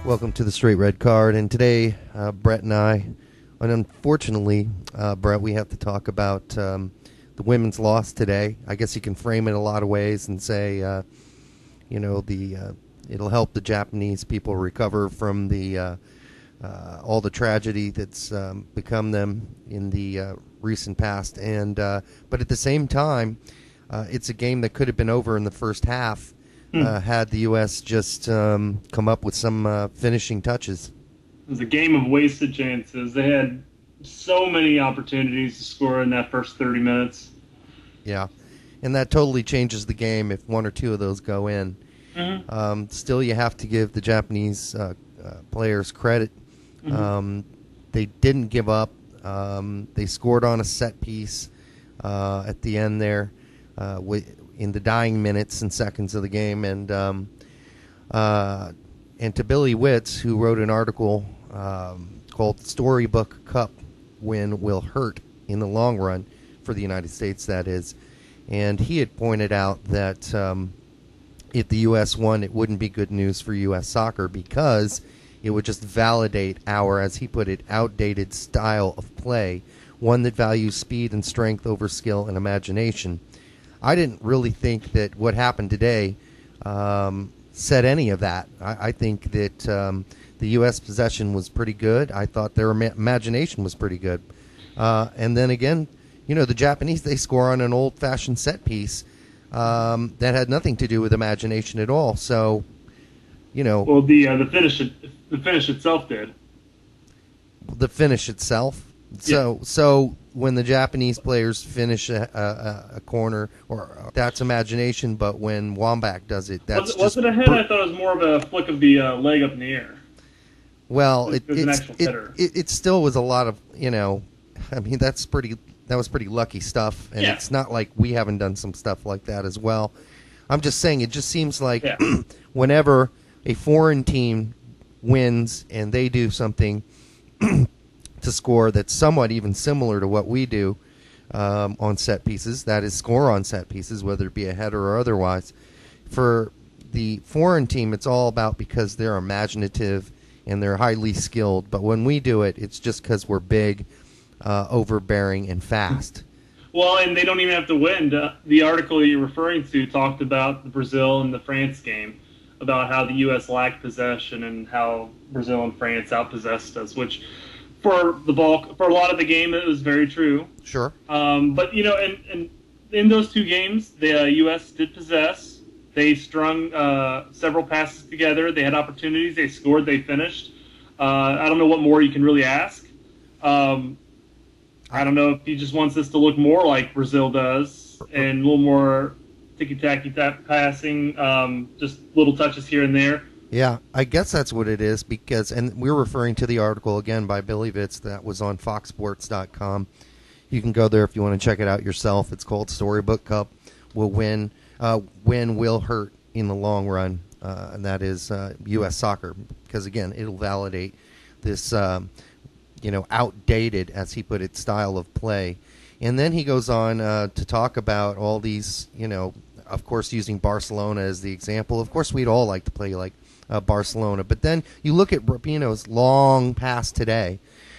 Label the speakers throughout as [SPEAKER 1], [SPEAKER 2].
[SPEAKER 1] Welcome to the Straight Red Card, and today Brett and I, and unfortunately, Brett, we have to talk about the women's loss today. I guess you can frame it a lot of ways and say, it'll help the Japanese people recover from the all the tragedy that's become them in the recent past, and but at the same time, it's a game that could have been over in the first half. Had the U.S. just come up with some finishing touches.
[SPEAKER 2] It was a game of wasted chances. They had so many opportunities to score in that first 30 minutes.
[SPEAKER 1] Yeah, and that totally changes the game if one or two of those go in. Mm-hmm. Still, you have to give the Japanese players credit. Mm-hmm. They didn't give up. They scored on a set piece at the end there in the dying minutes and seconds of the game, and to Billy Witz, who wrote an article called "Storybook Cup Win Will Hurt in the Long Run" for the United States, that is, and he had pointed out that if the U.S. won, it wouldn't be good news for U.S. soccer because it would just validate our, as he put it, outdated style of play, one that values speed and strength over skill and imagination. I didn't really think that what happened today said any of that. I think that the U.S. possession was pretty good. I thought their imagination was pretty good. And then again, the Japanese, they score on an old-fashioned set piece that had nothing to do with imagination at all. So,
[SPEAKER 2] Well, the finish itself did.
[SPEAKER 1] The finish itself? Yeah. So when the Japanese players finish a corner, or that's imagination, but when Wambach does it, that's
[SPEAKER 2] was it a head? I thought it was more of a flick of the leg up in the air.
[SPEAKER 1] Well, it still was a lot of, I mean, that was pretty lucky stuff, and it's not like we haven't done some stuff like that as well. I'm just saying it just seems like whenever a foreign team wins and they do something to score that's somewhat even similar to what we do on set pieces, that is, score on set pieces, whether it be a header or otherwise. For the foreign team, it's all about because they're imaginative and they're highly skilled. But when we do it, it's just because we're big, overbearing, and fast.
[SPEAKER 2] Well, and they don't even have to win. The article you're referring to talked about the Brazil and the France game, about how the U.S. lacked possession and how Brazil and France outpossessed us, which for a lot of the game, it was very true.
[SPEAKER 1] Sure.
[SPEAKER 2] But, and in those two games, the U.S. did possess. They strung several passes together. They had opportunities. They scored. They finished. I don't know what more you can really ask. I don't know if he just wants this to look more like Brazil does and a little more ticky-tacky passing, just little touches here and there.
[SPEAKER 1] Yeah, I guess that's what it is, and we're referring to the article, again, by Billy Witz that was on Foxsports.com. You can go there if you want to check it out yourself. It's called Storybook Cup Will Win Will Hurt in the Long Run, and that is U.S. soccer, because, again, it'll validate this, outdated, as he put it, style of play. And then he goes on to talk about all these, of course, using Barcelona as the example. Of course, we'd all like to play like Barcelona. But then you look at Rapinoe's long pass today.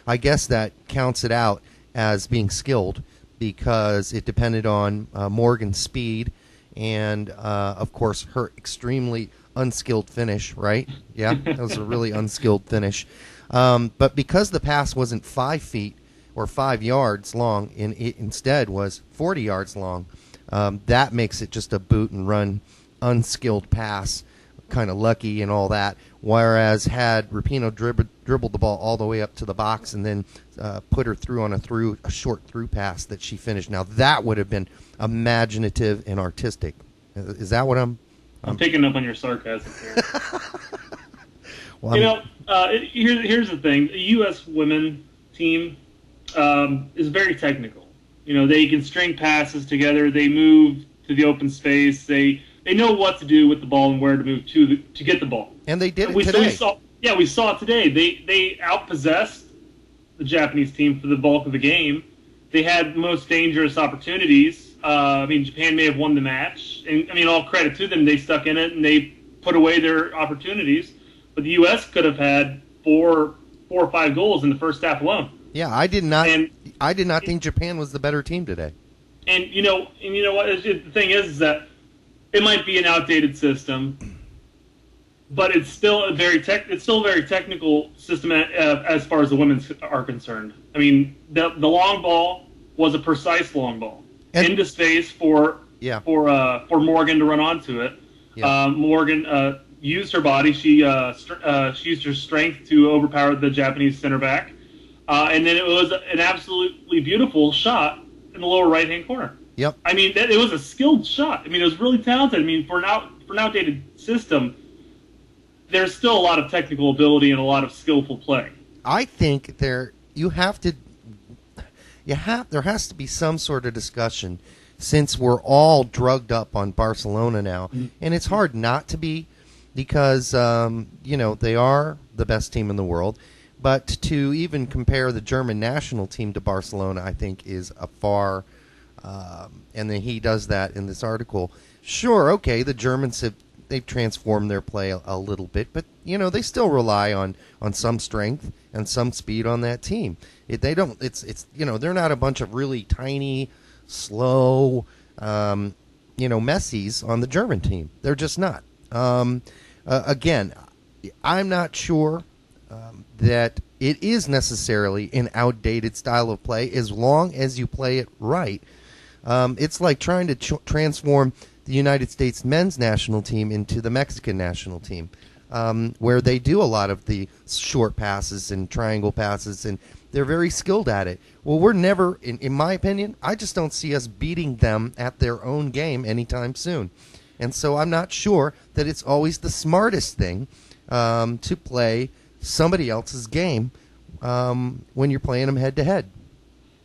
[SPEAKER 1] I guess that counts it out as being skilled because it depended on Morgan's speed and, of course, her extremely unskilled finish, right? Yeah, that was a really unskilled finish. But because the pass wasn't 5 feet or 5 yards long, and it instead was 40 yards long, that makes it just a boot and run, unskilled pass, kind of lucky and all that. Whereas had Rapinoe dribbled the ball all the way up to the box and then put her through on a short through pass that she finished, now that would have been imaginative and artistic. Is that what I'm
[SPEAKER 2] picking up on your sarcasm here. Well, here's the thing: the U.S. women team is very technical. They can string passes together. They move to the open space. They know what to do with the ball and where to move to get the ball.
[SPEAKER 1] And they did it today.
[SPEAKER 2] We saw it today. They outpossessed the Japanese team for the bulk of the game. They had the most dangerous opportunities. Japan may have won the match. And, all credit to them. They stuck in it and they put away their opportunities. but the U.S. could have had four or five goals in the first half alone.
[SPEAKER 1] Yeah, I did not think Japan was the better team today.
[SPEAKER 2] And you know what? The thing is that it might be an outdated system, but it's still a very technical system as far as the women's are concerned. I mean, the long ball was a precise long ball into space for Morgan to run onto it. Yeah. Morgan used her body. She used her strength to overpower the Japanese center back, and then it was an absolutely beautiful shot in the lower right-hand corner.
[SPEAKER 1] Yep.
[SPEAKER 2] I mean, it was a skilled shot. I mean, it was really talented. I mean, for an outdated system, there's still a lot of technical ability and a lot of skillful play.
[SPEAKER 1] I think there has to be some sort of discussion, since we're all drugged up on Barcelona now, and it's hard not to be, because they are the best team in the world. But to even compare the German national team to Barcelona, I think is a far. And then he does that in this article. Sure, okay, the Germans they've transformed their play a little bit, but they still rely on some strength and some speed on that team. They're not a bunch of really tiny, slow, Messis on the German team. They're just not. Again, I'm not sure that it is necessarily an outdated style of play as long as you play it right. It's like trying to transform the United States men's national team into the Mexican national team, where they do a lot of the short passes and triangle passes, and they're very skilled at it. Well, we're never, in my opinion, I just don't see us beating them at their own game anytime soon. And so I'm not sure that it's always the smartest thing to play somebody else's game when you're playing them head-to-head.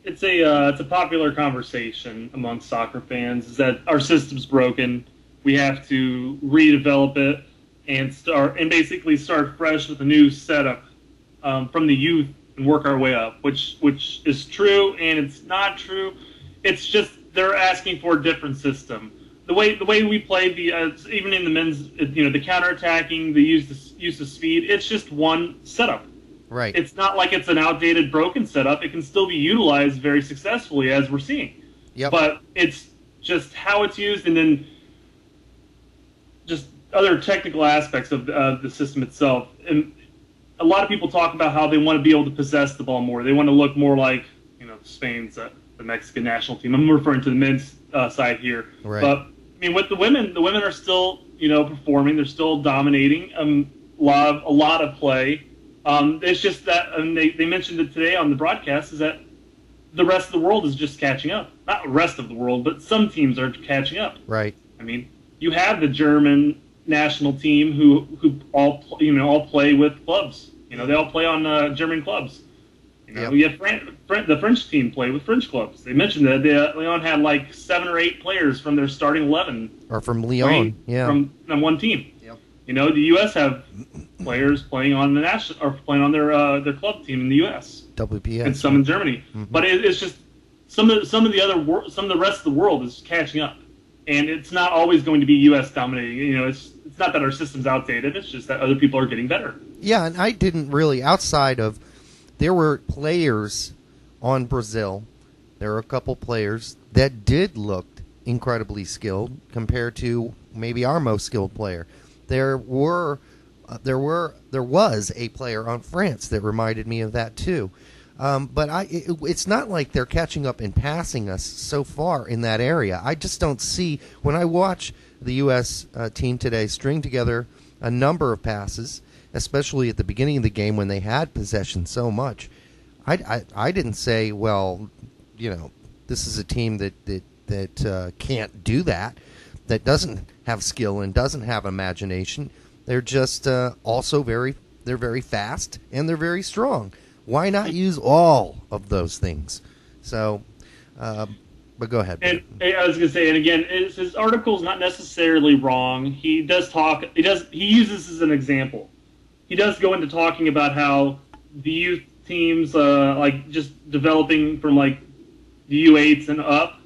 [SPEAKER 2] It's a popular conversation among soccer fans, is that our system's broken. We have to redevelop it and basically start fresh with a new setup from the youth and work our way up, which is true and it's not true. It's just they're asking for a different system. The way we played even in the men's, the counterattacking, the use of speed, it's just one setup.
[SPEAKER 1] Right.
[SPEAKER 2] It's not like it's an outdated, broken setup. It can still be utilized very successfully, as we're seeing.
[SPEAKER 1] Yep.
[SPEAKER 2] But it's just how it's used, and then just other technical aspects of the system itself. And a lot of people talk about how they want to be able to possess the ball more. They want to look more like Spain's the Mexican national team. I'm referring to the men's side here.
[SPEAKER 1] Right.
[SPEAKER 2] But I mean, with the women are still performing. They're still dominating. A lot of play. It's just that, and they mentioned it today on the broadcast, is that the rest of the world is just catching up. Not the rest of the world, but some teams are catching up.
[SPEAKER 1] Right.
[SPEAKER 2] I mean, you have the German national team who all play with clubs. They all play on German clubs.
[SPEAKER 1] Yep.
[SPEAKER 2] We have the French team play with French clubs. They mentioned that Lyon had like 7 or 8 players from their starting 11.
[SPEAKER 1] Or from Lyon,
[SPEAKER 2] from one team.
[SPEAKER 1] Yep.
[SPEAKER 2] The U.S. have players playing on the national or playing on their club team in the U.S.
[SPEAKER 1] WPS,
[SPEAKER 2] and some in Germany. Mm-hmm. But it's just some of the rest of the world is catching up, and it's not always going to be U.S. dominating. It's not that our system's outdated. It's just that other people are getting better.
[SPEAKER 1] Yeah, and I didn't really, outside of, there were players on Brazil. There were a couple players that did look incredibly skilled compared to maybe our most skilled player. There was a player on France that reminded me of that too. But it's not like they're catching up and passing us so far in that area. I just don't see, when I watch the U.S. Team today string together a number of passes, especially at the beginning of the game when they had possession so much, I didn't say, well, this is a team that can't do that doesn't have skill and doesn't have imagination. They're just also they're very fast and they're very strong. Why not use all of those things? So, but go ahead.
[SPEAKER 2] And I was going to say, and again, his article's not necessarily wrong. He does talk. He uses this as an example. He does go into talking about how the youth teams, like just developing from like the U8s and up,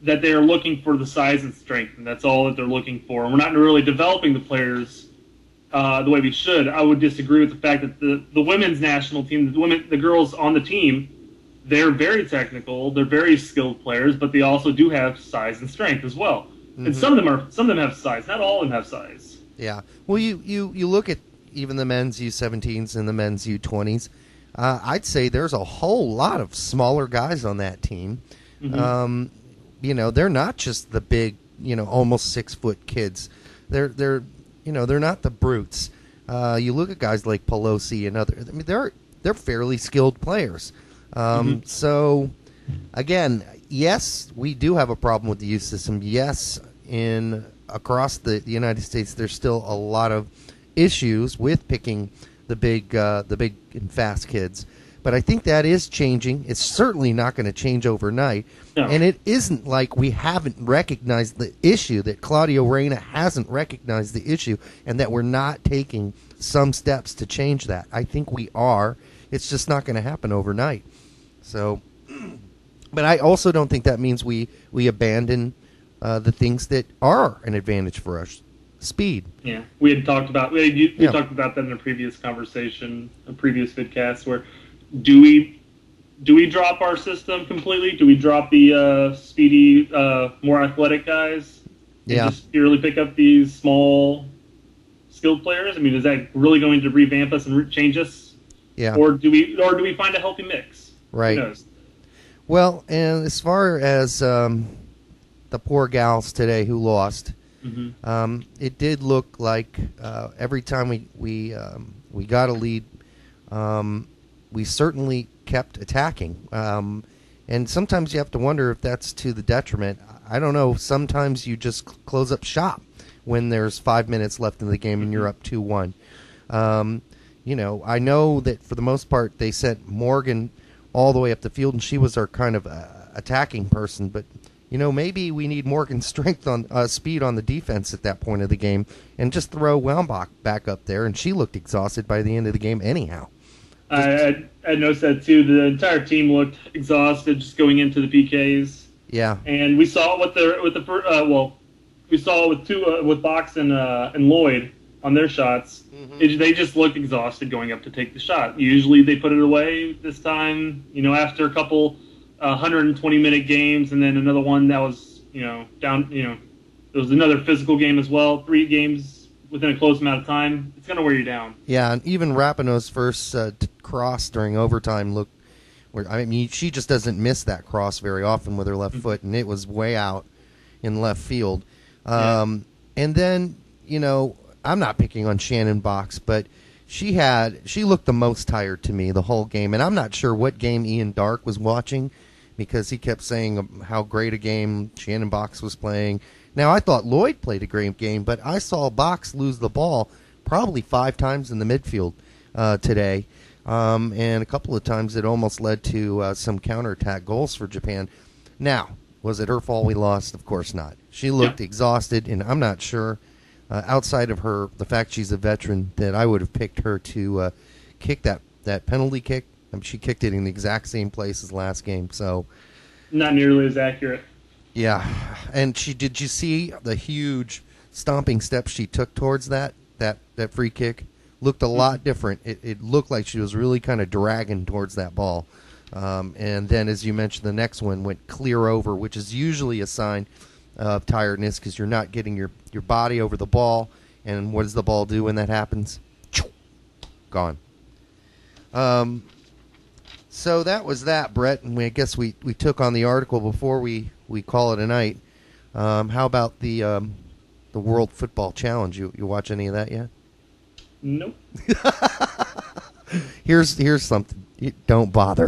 [SPEAKER 2] that they are looking for the size and strength, and that's all that they're looking for. And we're not really developing the players the way we should. I would disagree with the fact that the women's national team, the girls on the team, they're very technical, they're very skilled players, but they also do have size and strength as well. Mm-hmm. And some of them have size. Not all of them have size.
[SPEAKER 1] Yeah. Well, you look at even the men's U17s and the men's U20s. I'd say there's a whole lot of smaller guys on that team. Mm-hmm. They're not just the big, almost 6-foot kids. They're not the brutes. You look at guys like Pelosi and others. I mean, they're fairly skilled players. Mm-hmm. So, again, yes, we do have a problem with the youth system. Yes, across the United States, there's still a lot of issues with picking the big and fast kids. But I think that is changing. It's certainly not going to change overnight. No. And it isn't like we haven't recognized the issue, that Claudio Reyna hasn't recognized the issue, and that we're not taking some steps to change that. I think we are. It's just not going to happen overnight. So, but I also don't think that means we abandon the things that are an advantage for us. Speed.
[SPEAKER 2] Yeah, we had talked about talked about that in a previous conversation, a previous vidcast, where do we drop our system completely? Do we drop the speedy, more athletic guys? And just purely pick up these small, skilled players? I mean, is that really going to revamp us and change us?
[SPEAKER 1] Yeah.
[SPEAKER 2] Or do we find a healthy mix?
[SPEAKER 1] Right.
[SPEAKER 2] Who knows? Well,
[SPEAKER 1] and as far as the poor gals today who lost, mm-hmm. It did look like every time we got a lead, we certainly kept attacking. And sometimes you have to wonder if that's to the detriment. I don't know. Sometimes you just close up shop when there's 5 minutes left in the game and you're up 2-1. I know that for the most part they sent Morgan all the way up the field, and she was our kind of attacking person. But, maybe we need Morgan's strength on speed on the defense at that point of the game, and just throw Wellbach back up there, and she looked exhausted by the end of the game anyhow.
[SPEAKER 2] I noticed that too. The entire team looked exhausted just going into the PKs.
[SPEAKER 1] Yeah,
[SPEAKER 2] and we saw it with Box and Lloyd on their shots. Mm-hmm. They just looked exhausted going up to take the shot. Usually they put it away. This time, after a couple 120-minute games, and then another one that was down. It was another physical game as well. 3 games within a close amount of time. It's going to wear you down.
[SPEAKER 1] Yeah, and even Rapinoe's first cross during overtime looked. She just doesn't miss that cross very often with her left mm-hmm. foot, and it was way out in left field. And then, I'm not picking on Shannon Box, but she looked the most tired to me the whole game, and I'm not sure what game Ian Dark was watching, because he kept saying how great a game Shannon Box was playing. Now, I thought Lloyd played a great game, but I saw Box lose the ball probably 5 times in the midfield today. And a couple of times it almost led to some counterattack goals for Japan. Now, was it her fault we lost? Of course not. She looked exhausted, and I'm not sure, outside of the fact she's a veteran, that I would have picked her to kick that penalty kick. She kicked it in the exact same place as last game. So,
[SPEAKER 2] not nearly as accurate.
[SPEAKER 1] Yeah, and did you see the huge stomping steps she took towards that free kick? Looked a lot different. It looked like she was really kind of dragging towards that ball. And then, as you mentioned, the next one went clear over, which is usually a sign of tiredness, because you're not getting your body over the ball. And what does the ball do when that happens? Gone. So that was that, Brett. And I guess we took on the article before we call it a night. How about the World Football Challenge? You watch any of that yet?
[SPEAKER 2] Nope.
[SPEAKER 1] Here's something. Don't bother.